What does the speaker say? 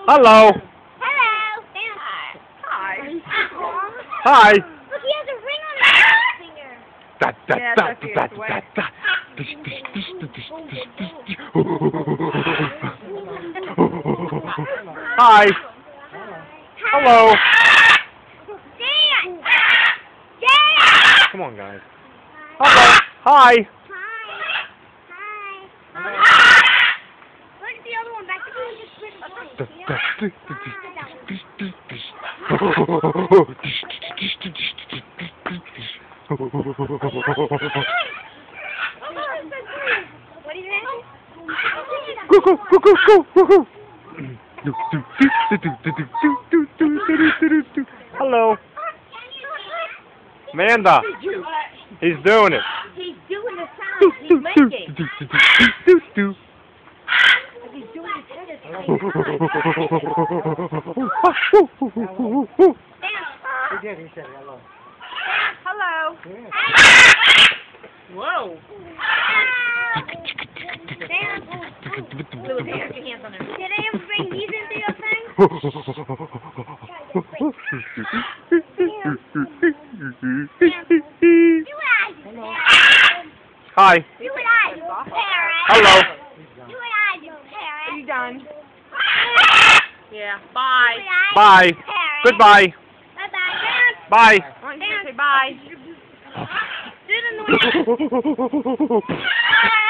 Hello. Hi. Hi. Look, he has a ring on his finger. Yeah, that's your sweat. Hi. Hello. Dan! Dan! Come on, guys. Hello. Hi. Hi. Look at the other one back What is that? Go, go, go, go, go, go. Hello. Amanda. He's doing it. He's doing the sound he's making. He's doing his head at the same He did, he said hello. Hello. Whoa! Did they ever bring these into your thing? Hi. Do what I do, Parrot. Hello. Do what I do, Parrot. Are you done? Yeah. Bye. Bye. Goodbye. Bye-bye. Bye. Why don't you say bye? Do the noise. Bye.